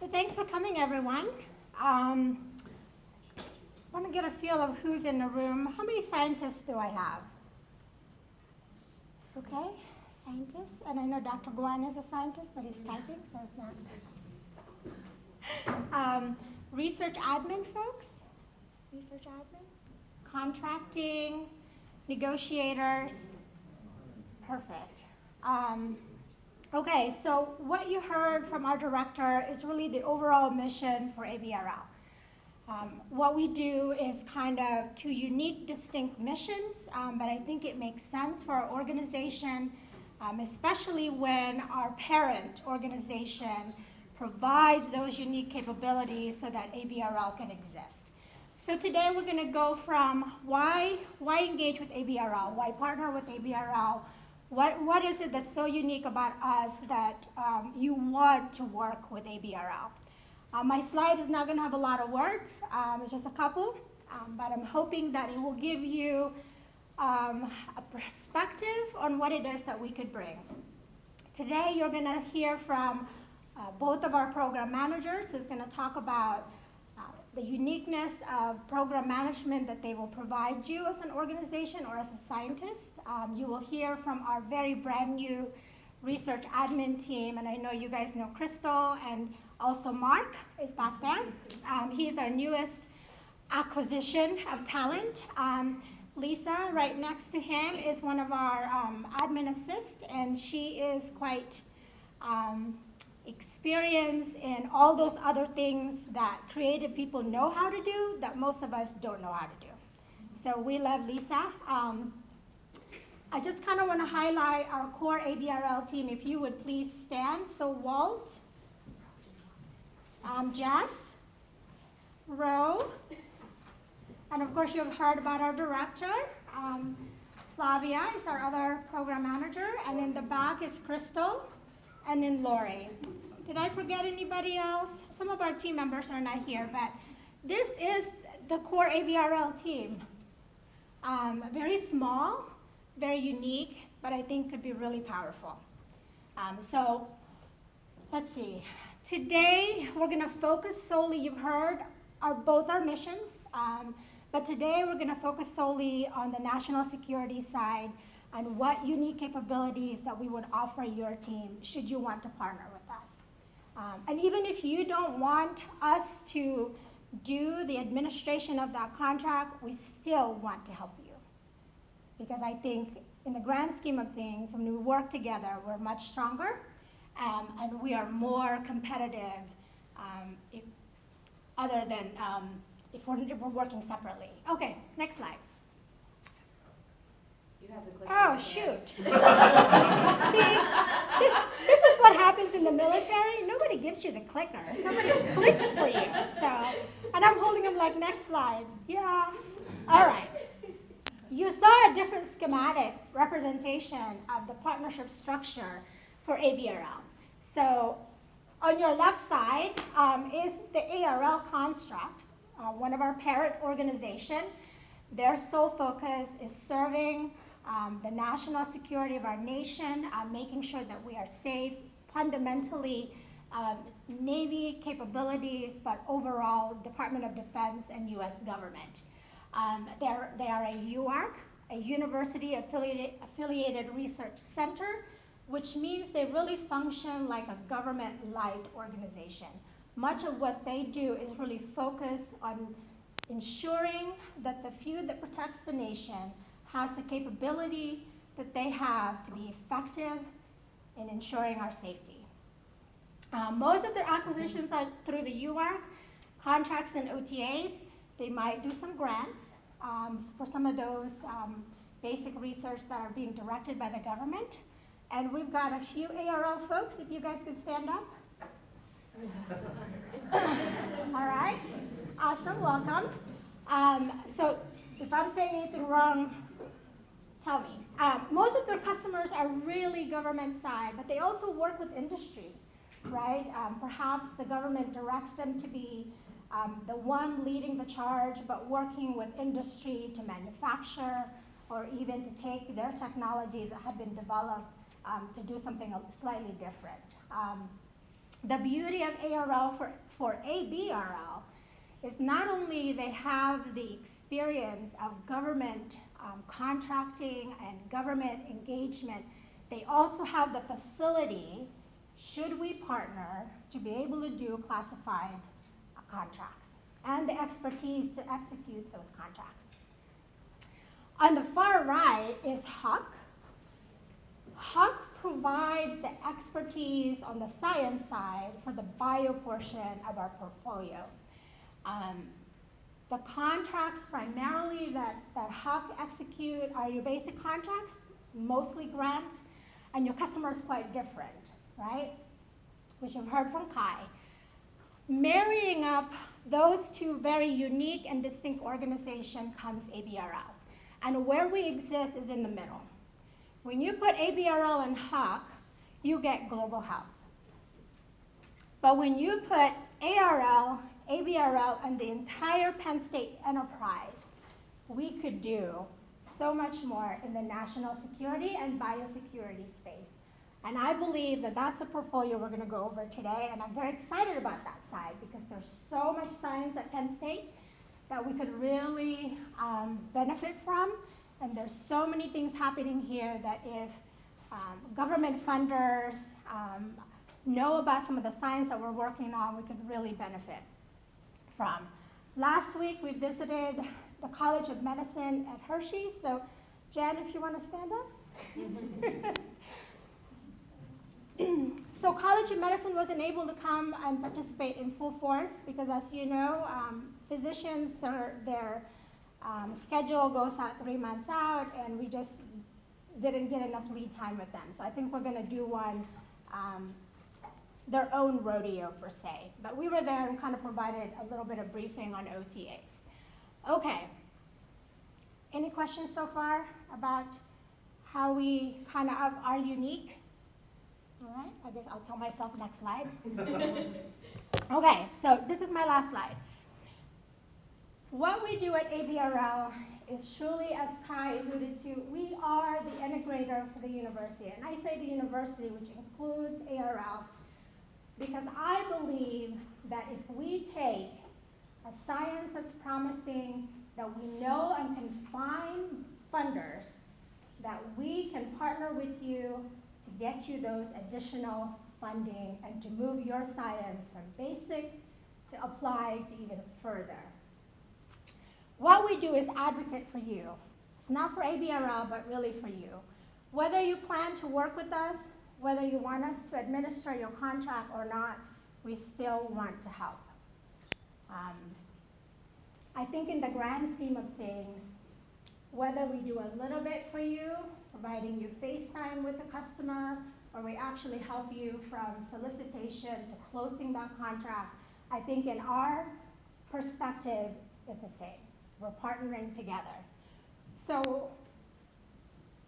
So thanks for coming, everyone. Want to get a feel of who's in the room. How many scientists do I have? Okay, scientists. And I know Dr. Guan is a scientist, but he's typing, so it's not. Research admin folks? Research admin? Contracting, negotiators. Perfect. Okay, so what you heard from our director is really the overall mission for ABRL. What we do is kind of two unique, distinct missions, but I think it makes sense for our organization, especially when our parent organization provides those unique capabilities so that ABRL can exist. So today we're going to go from why engage with ABRL, why partner with ABRL, what is it that's so unique about us that you want to work with ABRL. My slide is not going to have a lot of words, it's just a couple, but I'm hoping that it will give you a perspective on what it is that we could bring. Today you're going to hear from both of our program managers who's going to talk about the uniqueness of program management that they will provide you as an organization or as a scientist. You will hear from our very brand new research admin team, and I know you guys know Crystal, and also Mark is back there. He's our newest acquisition of talent. Lisa, right next to him, is one of our admin assists, and she is quite experienced in all those other things that creative people know how to do that most of us don't know how to do. So we love Lisa. I just kind of want to highlight our core ABRL team. If you would please stand. So Walt, Jess, Ro, and of course you've heard about our director. Flavia is our other program manager, and in the back is Crystal, and then Lori. Did I forget anybody else? Some of our team members are not here, but this is the core ABRL team. Very small, very unique, but I think could be really powerful. So let's see. Today we're going to focus solely, you've heard, both our missions, but today we're going to focus solely on the national security side and what unique capabilities that we would offer your team should you want to partner with us. And even if you don't want us to do the administration of that contract, we still want to help you. Because I think in the grand scheme of things, when we work together, we're much stronger, and we are more competitive if we're working separately. Okay, next slide. You have the clicker. Oh, shoot. See, this is what happens in the military. Nobody gives you the clicker. Somebody clicks for you. So, and I'm holding them like, next slide. Yeah. All right. You saw a different schematic representation of the partnership structure for ABRL. So on your left side is the ARL construct, one of our parent organizations. Their sole focus is serving the national security of our nation, making sure that we are safe, fundamentally Navy capabilities, but overall Department of Defense and U.S. government. They are a UARC, a University Affiliated Research Center, which means they really function like a government-light organization. Much of what they do is really focus on ensuring that the feud that protects the nation has the capability that they have to be effective in ensuring our safety. Most of their acquisitions are through the UARC, contracts and OTAs. They might do some grants for some of those basic research that are being directed by the government. And we've got a few ARL folks, if you guys could stand up. All right, awesome, welcome. So if I'm saying anything wrong, tell me. Most of their customers are really government side, but they also work with industry, right? Perhaps the government directs them to be the one leading the charge, but working with industry to manufacture or even to take their technologies that have been developed to do something slightly different. The beauty of ARL for ABRL is not only they have the experience of government contracting and government engagement, they also have the facility, should we partner, to be able to do classified contracts and the expertise to execute those contracts. On the far right is HUC. HUC provides the expertise on the science side for the bio portion of our portfolio. The contracts primarily that HUC execute are your basic contracts, mostly grants, and your customer is quite different, right? Which you've heard from Kai. Marrying up those two very unique and distinct organizations comes ABRL. And where we exist is in the middle. When you put ABRL and HUC, you get global health. But when you put ARL, ABRL, and the entire Penn State enterprise, we could do so much more in the national security and biosecurity space. And I believe that that's the portfolio we're going to go over today, and I'm very excited about that side because there's so much science at Penn State that we could really benefit from, and there's so many things happening here that if government funders know about some of the science that we're working on, we could really benefit from. Last week, we visited the College of Medicine at Hershey, so Jen, if you want to stand up. So College of Medicine wasn't able to come and participate in full force because, as you know, physicians, their schedule goes out 3 months out, and we just didn't get enough lead time with them. So I think we're going to do one, their own rodeo per se. But we were there and kind of provided a little bit of briefing on OTAs. Okay. Any questions so far about how we kind of are unique? All right, I guess I'll tell myself next slide. Okay, so this is my last slide. What we do at ABRL is truly, as Kai alluded to, we are the integrator for the university. And I say the university, which includes ARL, because I believe that if we take a science that's promising, that we know and can find funders, that we can partner with you to get you those additional funding and to move your science from basic to applied to even further. What we do is advocate for you. It's not for ABRL, but really for you. Whether you plan to work with us, whether you want us to administer your contract or not, we still want to help. I think in the grand scheme of things, whether we do a little bit for you, providing you FaceTime with the customer, or we actually help you from solicitation to closing that contract, I think in our perspective, it's the same. We're partnering together. So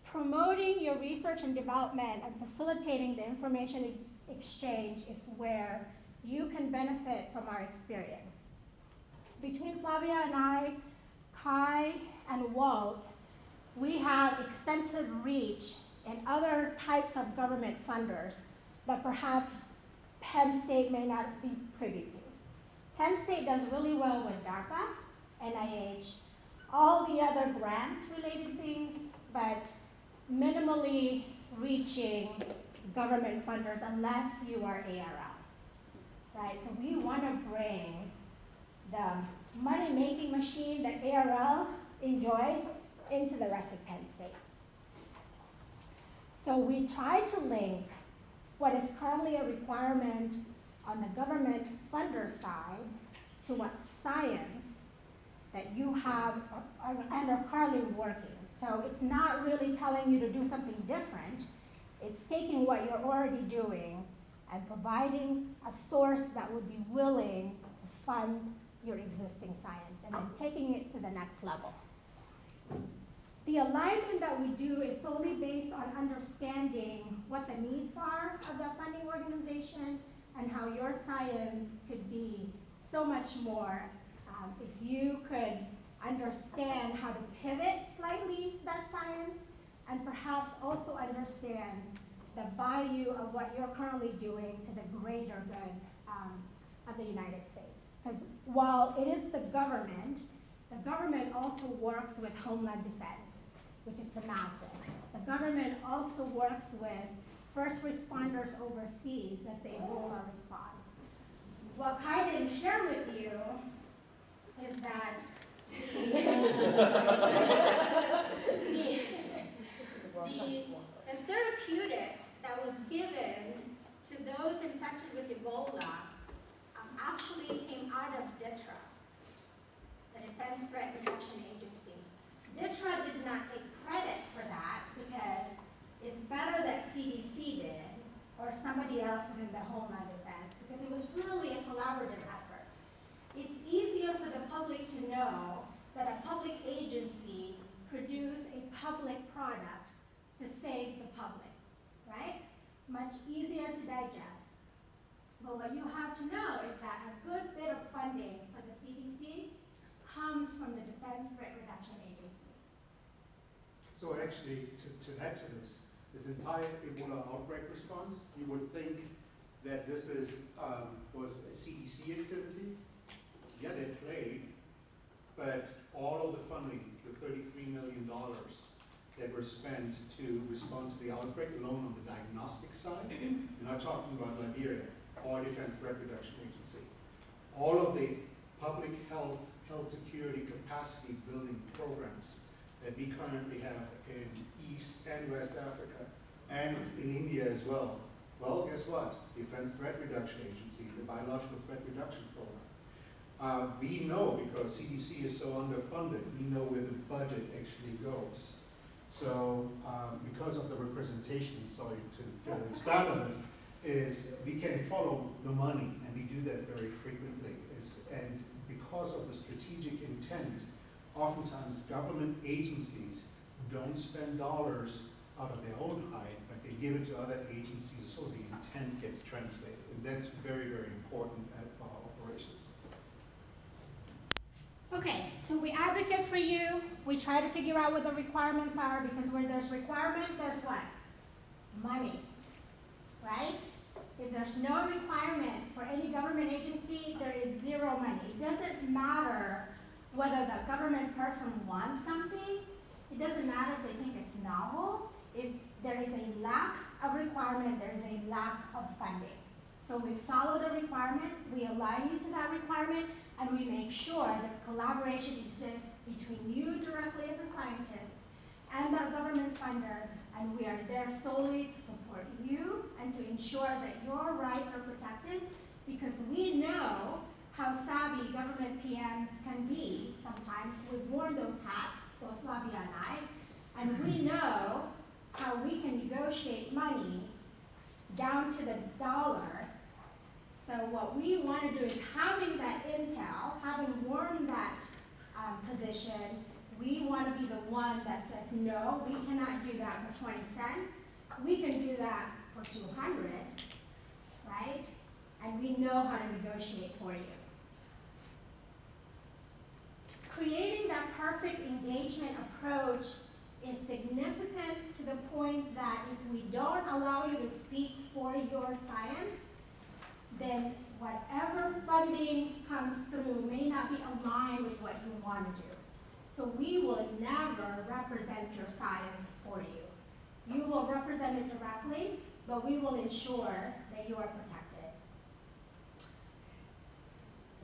promoting your research and development and facilitating the information exchange is where you can benefit from our experience. Between Flavia and I, Kai and Walt, we have extensive reach in other types of government funders that perhaps Penn State may not be privy to. Penn State does really well with DARPA, NIH, all the other grants-related things, but minimally reaching government funders unless you are ARL, right? So we want to bring the money-making machine that ARL enjoys into the rest of Penn State. So we try to link what is currently a requirement on the government funder side to what science that you have and are currently working. So it's not really telling you to do something different. It's taking what you're already doing and providing a source that would be willing to fund your existing science and then taking it to the next level. The alignment that we do is solely based on understanding what the needs are of that funding organization and how your science could be so much more if you could understand how to pivot slightly that science and perhaps also understand the value of what you're currently doing to the greater good of the United States. Because while it is the government also works with Homeland Defense, which is the masses. The government also works with first responders overseas that they roll our response. What Kai didn't share with you is that the therapeutics that was given to those infected with Ebola actually came out of DITRA, the Defense Threat Reduction Agency. DITRA did not take credit for that because it's better that CDC did or somebody else within the Homeland Defense because it was really a collaborative effort. It's easier for the public to know that a public agency produced a public product to save the public, right? Much easier to digest. But what you have to know is that a good bit of funding for the CDC comes from the Defense Threat Reduction Agency. So actually, to add to this entire Ebola outbreak response, you would think that this was a CDC activity. Yeah, they played, but all of the funding, the $33 million that were spent to respond to the outbreak alone on the diagnostic side, you're not talking about Liberia or Defense Threat Reduction Agency. All of the public health security capacity building programs that we currently have in East and West Africa and in India as well. Well, guess what? Defense Threat Reduction Agency, the Biological Threat Reduction Program. We know, because CDC is so underfunded, we know where the budget actually goes. So because of the representation, sorry to expand on this, is we can follow the money, and we do that very frequently. And because of the strategic intent, oftentimes government agencies don't spend dollars out of their own hide, but they give it to other agencies so the intent gets translated. And that's very, very important for our operations. Okay, so we advocate for you. We try to figure out what the requirements are, because where there's requirement, there's what? Money, right? If there's no requirement for any government agency, there is zero money. It doesn't matter whether the government person wants something. It doesn't matter if they think it's novel. If there is a lack of requirement, there is a lack of funding. So we follow the requirement, we align you to that requirement, and we make sure that collaboration exists between you directly as a scientist and the government funder, and we are there solely to support you and to ensure that your rights are protected, because we know how savvy government PMs can be sometimes. We've worn those hats, both Flavia and I, and we know how we can negotiate money down to the dollar. So what we want to do is, having that intel, having worn that position, we want to be the one that says, no, we cannot do that for 20 cents. We can do that for 200, right? And we know how to negotiate for you. Creating that perfect engagement approach is significant to the point that if we don't allow you to speak for your science, then whatever funding comes through may not be aligned with what you want to do. So we will never represent your science for you. You will represent it directly, but we will ensure that you are protected.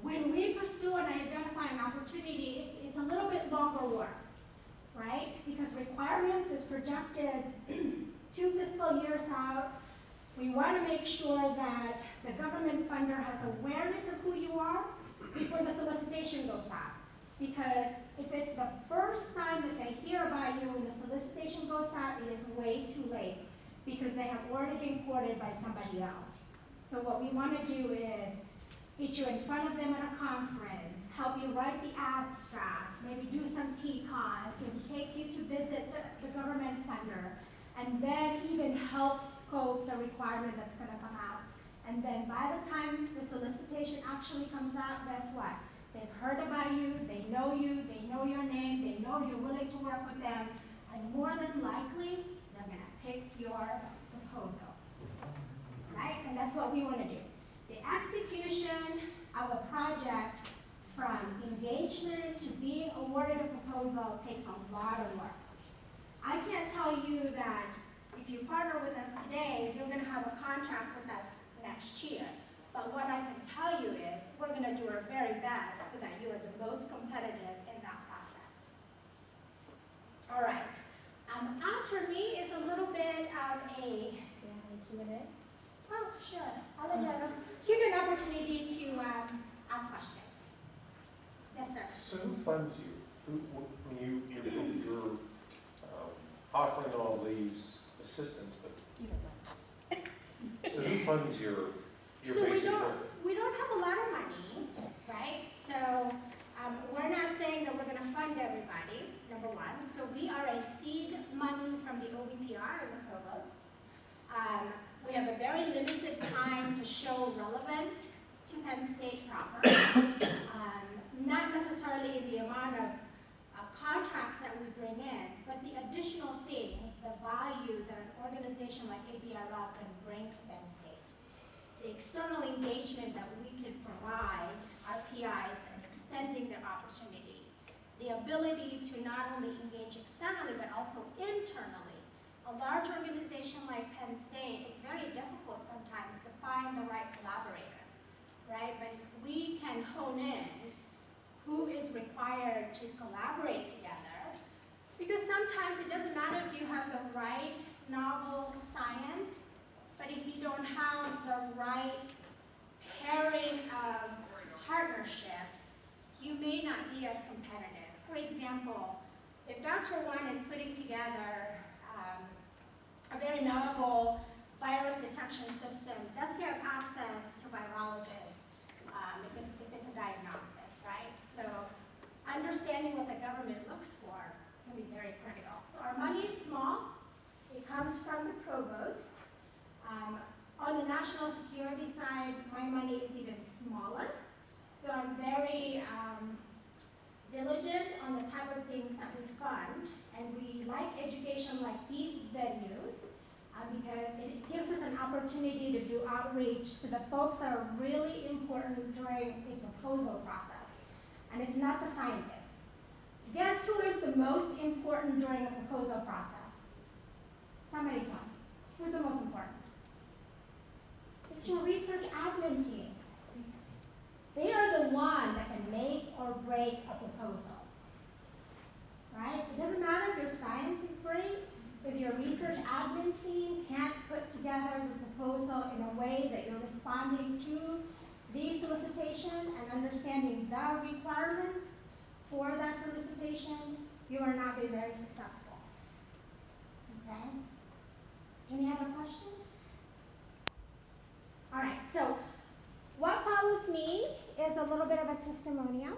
When we pursue and identify an opportunity, it's a little bit longer work, right? Because requirements is projected 2 fiscal years out. We want to make sure that the government funder has awareness of who you are before the solicitation goes out. Because if it's the first time that they hear about you when the solicitation goes out, it is way too late, because they have already been courted by somebody else. So what we want to do is get you in front of them at a conference, help you write the abstract, maybe do some TCONs, maybe take you to visit the government funder, and then even help scope the requirement that's going to come out. And then by the time the solicitation actually comes out, guess what? They've heard about you, they know your name, they know you're willing to work with them, and more than likely, they're going to pick your proposal, right? And that's what we want to do. The execution of a project from engagement to being awarded a proposal takes a lot of work. I can't tell you that if you partner with us today, you're going to have a contract with us next year. But what I can tell you is we're going to do our very best so that you are the most competitive in that process. All right. After me is a little bit of a Q&A. Oh, sure. I'll give you an opportunity to ask questions. Yes, sir. So who funds you? When you're offering all these assistance, but so who funds your So basic work? we don't have a lot of money, right? So we're not saying that we're going to fund everybody, number one. So we are a seed money from the OBPR and the provost. We have a very limited time to show relevance to Penn State proper. Not necessarily in the amount of contracts that we bring in, but the additional things, the value that an organization like ABRL can bring to Penn State. The external engagement that we could provide our PIs and extending their opportunity. The ability to not only engage externally, but also internally. A large organization like Penn State, it's very difficult sometimes to find the right collaborator, right? But if we can hone in who is required to collaborate together, because sometimes it doesn't matter if you have the right novel science, but if you don't have the right pairing of partnerships, you may not be as competitive. For example, if Dr. One is putting together a very novel virus detection system, does he have access to virologists if it's a diagnostic, right? So understanding what the government looks for can be very critical. So our money is small. It comes from the provost. On the national security side, my money is even smaller. So I'm very diligent on the type of things that we fund. And we like education like these venues because it gives us an opportunity to do outreach to the folks that are really important during a proposal process. And it's not the scientists. Guess who is the most important during a proposal process? Somebody tell me. Who's the most important? It's your research admin team. They are the one that can make or break a proposal. Right? It doesn't matter if your science is great, if your research admin team can't put together the proposal in a way that you're responding to the solicitation and understanding the requirements for that solicitation, you are not being very successful. Okay? Any other questions? All right, so what follows me is a little bit of a testimonial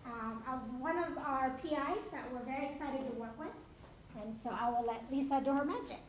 of one of our PIs that we're very excited to work with. And so I will let Lisa do her magic.